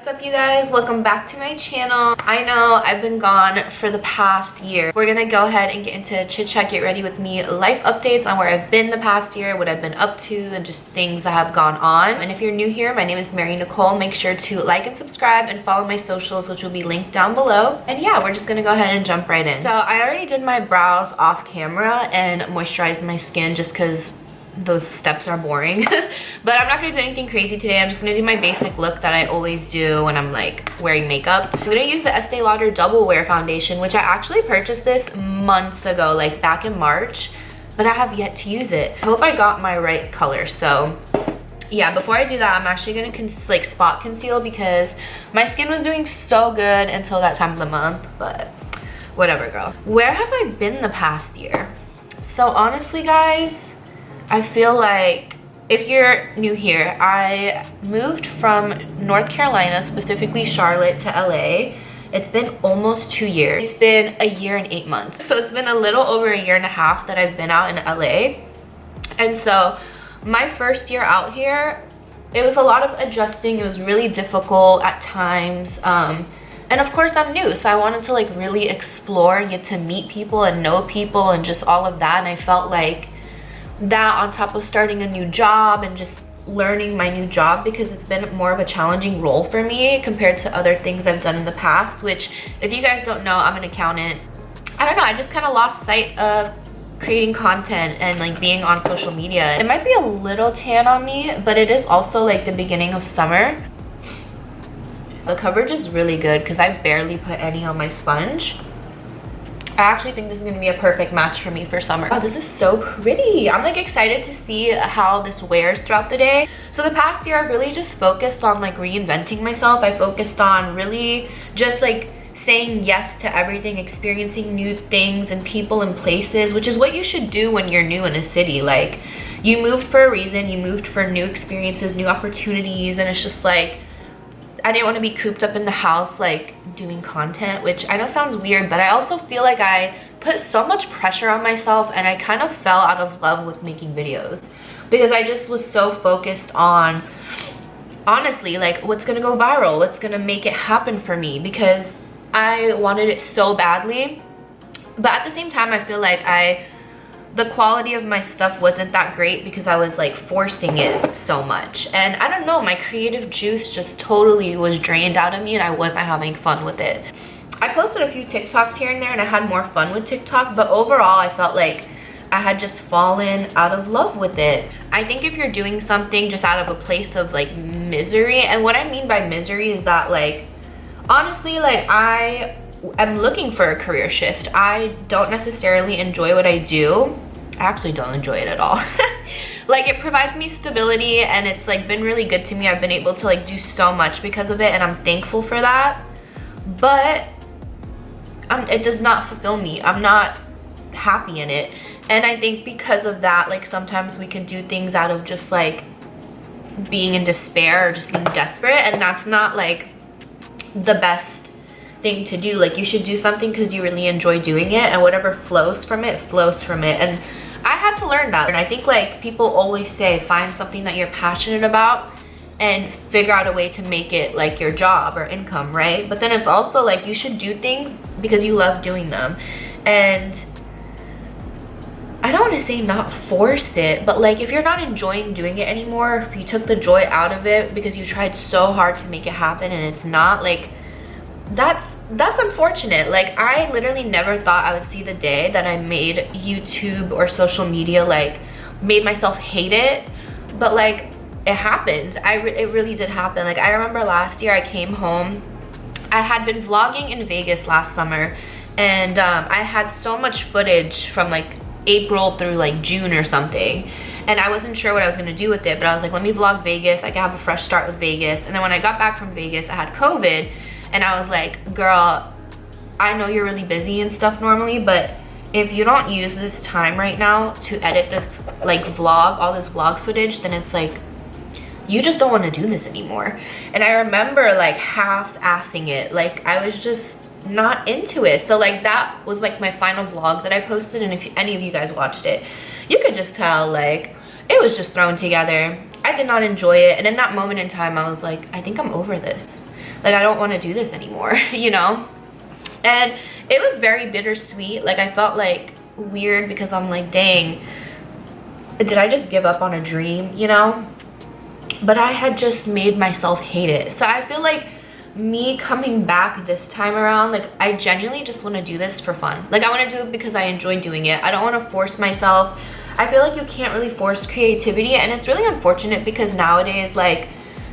What's up, you guys? Welcome back to my channel. I know I've been gone for the past year. We're gonna go ahead and get into Chit Chat Get Ready With Me life updates on where I've been the past year, what I've been up to, and just things that have gone on. And if you're new here, my name is Nicole. Make sure to like and subscribe and follow my socials, which will be linked down below. And yeah, we're just gonna go ahead and jump right in. So I already did my brows off camera and moisturized my skin just because those steps are boring. But I'm not gonna do anything crazy today. I'm just gonna do my basic look that I always do when I'm like wearing makeup. I'm gonna use the Estee Lauder Double Wear Foundation, which I actually purchased this months ago, like back in March, but I have yet to use it. I hope I got my right color. So yeah, before I do that, I'm actually gonna like spot conceal because my skin was doing so good until that time of the month, but whatever, girl. Where have I been the past year? So honestly, guys, I feel like if you're new here, I moved from North Carolina, specifically Charlotte, to LA. It's been almost 2 years. It's been a year and 8 months. So it's been a little over a year and a half that I've been out in LA. And so my first year out here, it was a lot of adjusting. It was really difficult at times. And of course I'm new, so I wanted to like really explore and get to meet people and know people and just all of that. And I felt like that on top of starting a new job and just learning my new job, because it's been more of a challenging role for me compared to other things I've done in the past, which if you guys don't know, I'm an accountant. I don't know, I just kind of lost sight of creating content and like being on social media. It might be a little tan on me, but it is also like the beginning of summer. The coverage is really good because I barely put any on my sponge. I actually think this is going to be a perfect match for me for summer. Oh, this is so pretty. I'm like excited to see how this wears throughout the day. So the past year, I really just focused on like reinventing myself. I focused on really just like saying yes to everything, experiencing new things and people and places, which is what you should do when you're new in a city. Like, you moved for a reason, you moved for new experiences, new opportunities, and it's just like, I didn't want to be cooped up in the house like doing content, which I know sounds weird, but I also feel like I put so much pressure on myself and I kind of fell out of love with making videos because I just was so focused on, honestly, like what's gonna go viral, what's gonna make it happen for me, because I wanted it so badly. But at the same time, I feel like the quality of my stuff wasn't that great because I was like forcing it so much. And I don't know, my creative juice just totally was drained out of me and I wasn't having fun with it. I posted a few TikToks here and there and I had more fun with TikTok, but overall I felt like I had just fallen out of love with it. I think if you're doing something just out of a place of like misery, and what I mean by misery is that like, honestly, like I'm looking for a career shift. I don't necessarily enjoy what I do. I actually don't enjoy it at all. Like, it provides me stability and it's like been really good to me. I've been able to like do so much because of it and I'm thankful for that. But it does not fulfill me. I'm not happy in it. And I think because of that, like sometimes we can do things out of just like being in despair or just being desperate, and that's not like the best thing to do. Like, you should do something because you really enjoy doing it, and whatever flows from it flows from it. And I had to learn that. And I think like people always say, find something that you're passionate about and figure out a way to make it like your job or income, right? But then it's also like you should do things because you love doing them. And I don't want to say not force it, but like if you're not enjoying doing it anymore, if you took the joy out of it because you tried so hard to make it happen and it's not, like, that's unfortunate. Like, I literally never thought I would see the day that I made YouTube or social media, like made myself hate it, but like it happened. It really did happen. Like, I remember last year I came home. I had been vlogging in Vegas last summer, and I had so much footage from like April through like June or something, and I wasn't sure what I was gonna do with it, but I was like, let me vlog Vegas. I can have a fresh start with Vegas. And then when I got back from Vegas, I had COVID. And I was like, girl, I know you're really busy and stuff normally, but if you don't use this time right now to edit this like vlog, all this vlog footage, then it's like, you just don't want to do this anymore. And I remember like half-assing it. Like, I was just not into it. So like that was like my final vlog that I posted. And if any of you guys watched it, you could just tell like it was just thrown together. I did not enjoy it. And in that moment in time, I was like, I think I'm over this. Like, I don't want to do this anymore, you know? And it was very bittersweet. Like, I felt like weird because I'm like, dang, did I just give up on a dream, you know? But I had just made myself hate it. So I feel like me coming back this time around, like, I genuinely just want to do this for fun. Like, I want to do it because I enjoy doing it. I don't want to force myself. I feel like you can't really force creativity, and it's really unfortunate because nowadays, like,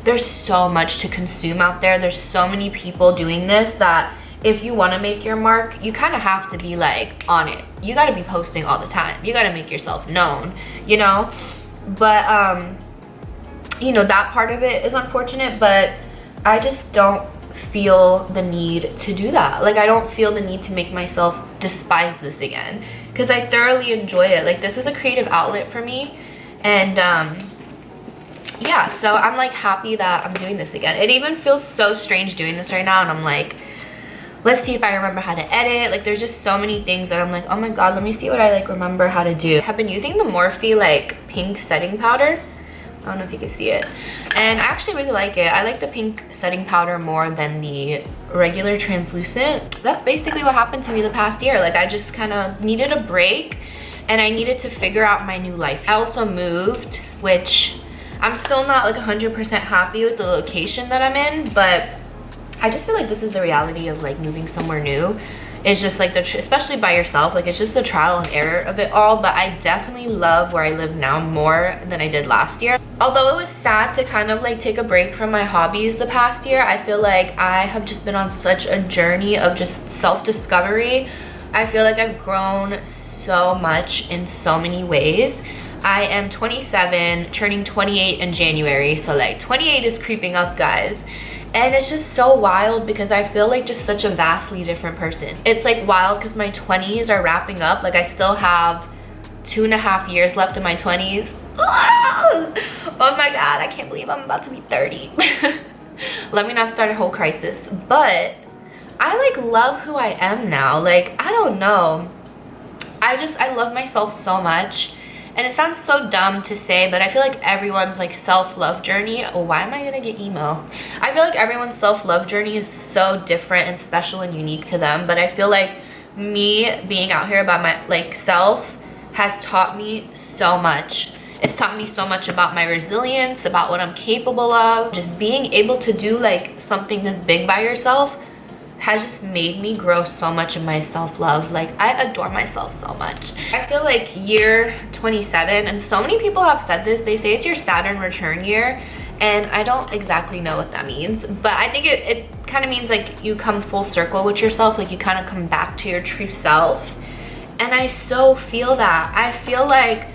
there's so much to consume out there. There's so many people doing this that if you want to make your mark, you kind of have to be like on it. You got to be posting all the time. You got to make yourself known, you know? But you know, that part of it is unfortunate, but I just don't feel the need to do that. Like, I don't feel the need to make myself despise this again, because I thoroughly enjoy it. Like, this is a creative outlet for me, and yeah, so I'm like happy that I'm doing this again. It even feels so strange doing this right now, and I'm like, let's see if I remember how to edit. Like, there's just so many things that I'm like, oh my god, let me see what I like remember how to do. I've been using the Morphe like pink setting powder. I don't know if you can see it, and I actually really like it. I like the pink setting powder more than the regular translucent. That's basically what happened to me the past year. Like, I just kind of needed a break, and I needed to figure out my new life. I also moved, which I'm still not like 100% happy with the location that I'm in, but I just feel like this is the reality of like moving somewhere new. It's just like especially by yourself, like, it's just the trial and error of it all. But I definitely love where I live now more than I did last year. Although it was sad to kind of like take a break from my hobbies the past year, I feel like I have just been on such a journey of just self-discovery. I feel like I've grown so much in so many ways. I am 27, turning 28 in January, so like 28 is creeping up, guys. And it's just so wild because I feel like just such a vastly different person. It's like wild because my 20s are wrapping up. Like, I still have 2.5 years left in my 20s. Oh my god, I can't believe I'm about to be 30. Let me not start a whole crisis. But I like love who I am now. Like, I don't know. I love myself so much. And it sounds so dumb to say, but I feel like everyone's like self-love journey, why am I gonna get emo? I feel like everyone's self-love journey is so different and special and unique to them, but I feel like me being out here about my like self has taught me so much. It's taught me so much about my resilience, about what I'm capable of. Just being able to do like something this big by yourself has just made me grow so much in my self-love. Like, I adore myself so much. I feel like year 27, and so many people have said this, they say it's your Saturn return year, and I don't exactly know what that means, but I think it kind of means like you come full circle with yourself, like you kind of come back to your true self. And I so feel that. I feel like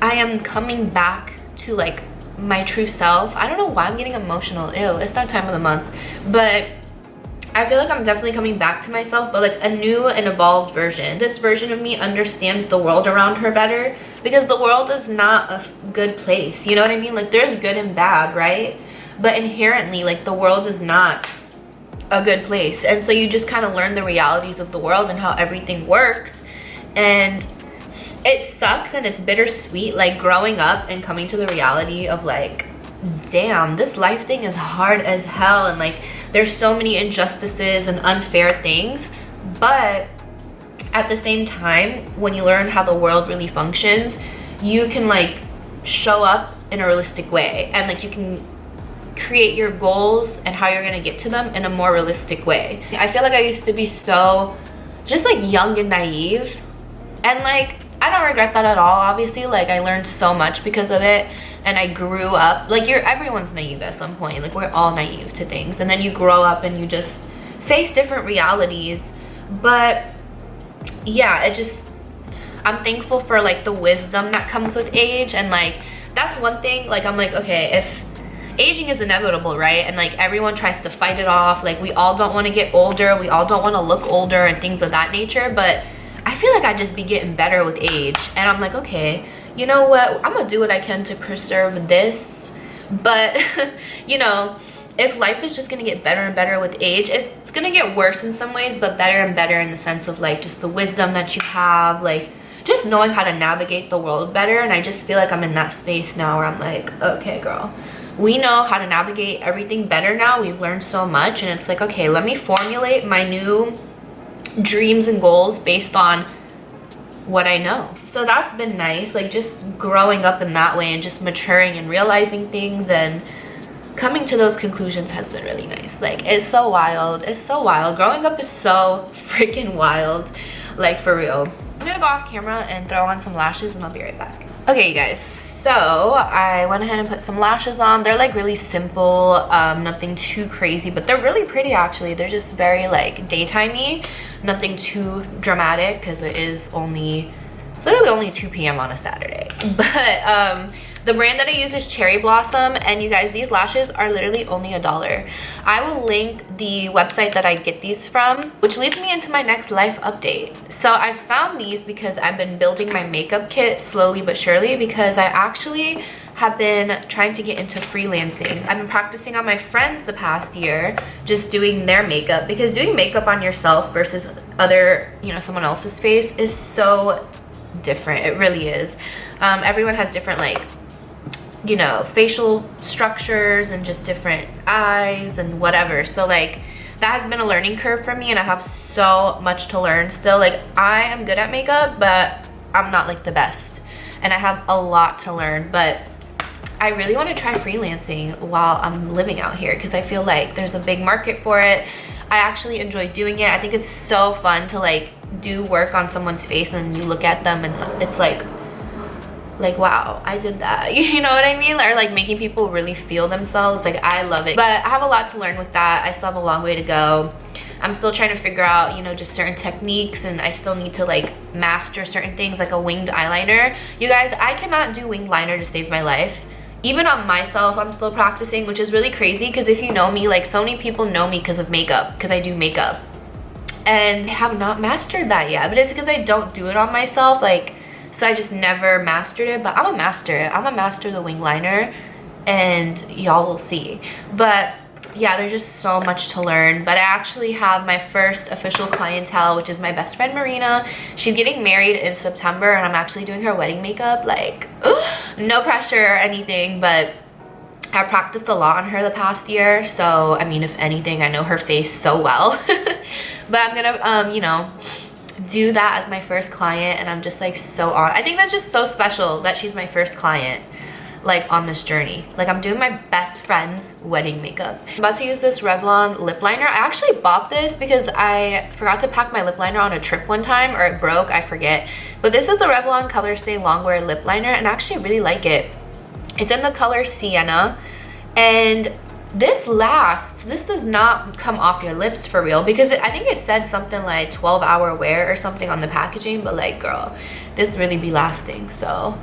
I am coming back to like my true self. I don't know why I'm getting emotional. Ew, it's that time of the month. But I feel like I'm definitely coming back to myself, but like a new and evolved version. This version of me understands the world around her better, because the world is not a good place. You know what I mean? Like, there's good and bad, right? But inherently, like, the world is not a good place. And so you just kind of learn the realities of the world and how everything works. And it sucks and it's bittersweet, like growing up and coming to the reality of like, damn, this life thing is hard as hell, and like there's so many injustices and unfair things. But at the same time, when you learn how the world really functions, you can like show up in a realistic way, and like you can create your goals and how you're gonna get to them in a more realistic way. I feel like I used to be so just like young and naive, and like I don't regret that at all. Obviously, like I learned so much because of it, and I grew up like everyone's naive at some point. Like, we're all naive to things, and then you grow up and you just face different realities. But yeah, I'm thankful for like the wisdom that comes with age, and like that's one thing. Like, I'm like, okay, if aging is inevitable, right? And like everyone tries to fight it off, like we all don't want to get older, we all don't want to look older and things of that nature. But I feel like I just be getting better with age, and I'm like, okay, you know what, I'm gonna do what I can to preserve this. But you know, if life is just gonna get better and better with age, it's gonna get worse in some ways, but better and better in the sense of like just the wisdom that you have, like just knowing how to navigate the world better. And I just feel like I'm in that space now where I'm like, okay girl, we know how to navigate everything better now. We've learned so much, and it's like, okay, let me formulate my new dreams and goals based on what I know. So that's been nice, like just growing up in that way and just maturing and realizing things and coming to those conclusions has been really nice. Like, it's so wild. It's so wild. Growing up is so freaking wild, like, for real. I'm gonna go off camera and throw on some lashes and I'll be right back. Okay, you guys, so I went ahead and put some lashes on. They're like really simple, nothing too crazy, but they're really pretty actually. They're just very like daytimey, nothing too dramatic because it's literally only 2 p.m. on a Saturday. But the brand that I use is Cherry Blossom, and you guys, these lashes are literally only $1. I will link the website that I get these from, which leads me into my next life update. So I found these because I've been building my makeup kit slowly but surely, because I actually have been trying to get into freelancing. I've been practicing on my friends the past year, just doing their makeup, because doing makeup on yourself versus other, you know, someone else's face is so different. It really is. Everyone has different, like, you know, facial structures and just different eyes and whatever. So like, that has been a learning curve for me, and I have so much to learn still. Like, I am good at makeup, but I'm not like the best, and I have a lot to learn. But I really want to try freelancing while I'm living out here, because I feel like there's a big market for it. I actually enjoy doing it. I think it's so fun to like do work on someone's face and then you look at them and it's like wow, I did that. You know what I mean? Or like making people really feel themselves. Like, I love it. But I have a lot to learn with that. I still have a long way to go. I'm still trying to figure out, you know, just certain techniques, and I still need to like master certain things, like a winged eyeliner. You guys, I cannot do winged liner to save my life. Even on myself, I'm still practicing, which is really crazy, because if you know me, like, so many people know me because of makeup, because I do makeup, and have not mastered that yet. But it's because I don't do it on myself, like, so I just never mastered it. But I'm a master. I'm a master of the wing liner, and y'all will see. But yeah, there's just so much to learn. But I actually have my first official clientele, which is my best friend Marina. She's getting married in September, and I'm actually doing her wedding makeup. Like, no pressure or anything, but I practiced a lot on her the past year. So I mean, if anything, I know her face so well. But I'm gonna you know, do that as my first client, and I'm just like so on. I think that's just so special that she's my first client, like, on this journey. Like, I'm doing my best friend's wedding makeup. I'm about to use this Revlon lip liner. I actually bought this because I forgot to pack my lip liner on a trip one time, or it broke, I forget. But this is the Revlon Color Stay Longwear lip liner, and I actually really like it. It's in the color Sienna, and this lasts. This does not come off your lips for real, because I think it said something like 12-hour wear or something on the packaging, but like, girl, this really be lasting. So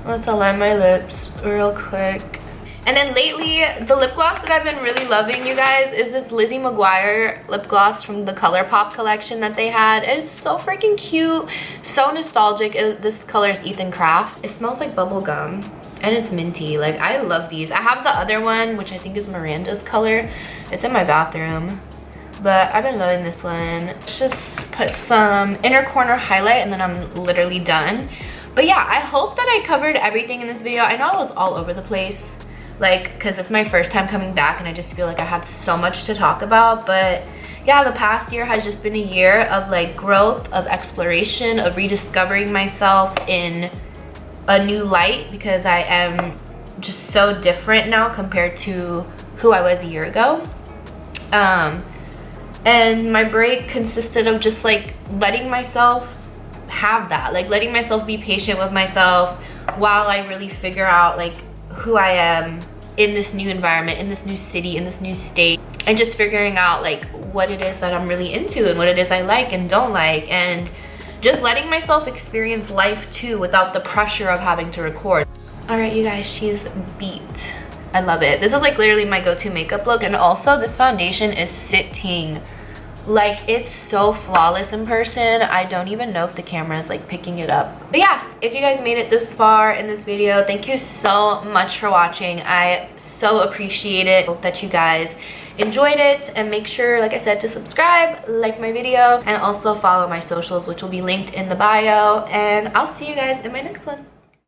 let's align my lips real quick. And then lately, the lip gloss that I've been really loving, you guys, is this Lizzie McGuire lip gloss from the ColourPop collection that they had. It's so freaking cute, so nostalgic. This color is Ethan Craft. It smells like bubble gum, and it's minty. Like, I love these. I have the other one, which I think is Miranda's color. It's in my bathroom, but I've been loving this one. Let's just put some inner corner highlight, and then I'm literally done. But yeah, I hope that I covered everything in this video. I know I was all over the place, like, because it's my first time coming back, and I just feel like I had so much to talk about. But yeah, the past year has just been a year of like growth, of exploration, of rediscovering myself in a new light, because I am just so different now compared to who I was a year ago. And my break consisted of just like letting myself have that, like letting myself be patient with myself while I really figure out like who I am in this new environment, in this new city, in this new state, and just figuring out like what it is that I'm really into and what it is I like and don't like, and just letting myself experience life too without the pressure of having to record. All right, you guys, she's beat. I love it. This is like literally my go-to makeup look, and also this foundation is sitting. Like, it's so flawless in person. I don't even know if the camera is like picking it up. But yeah, if you guys made it this far in this video, thank you so much for watching. I so appreciate it. Hope that you guys enjoyed it, and make sure, like I said, to subscribe, like my video, and also follow my socials, which will be linked in the bio. And I'll see you guys in my next one.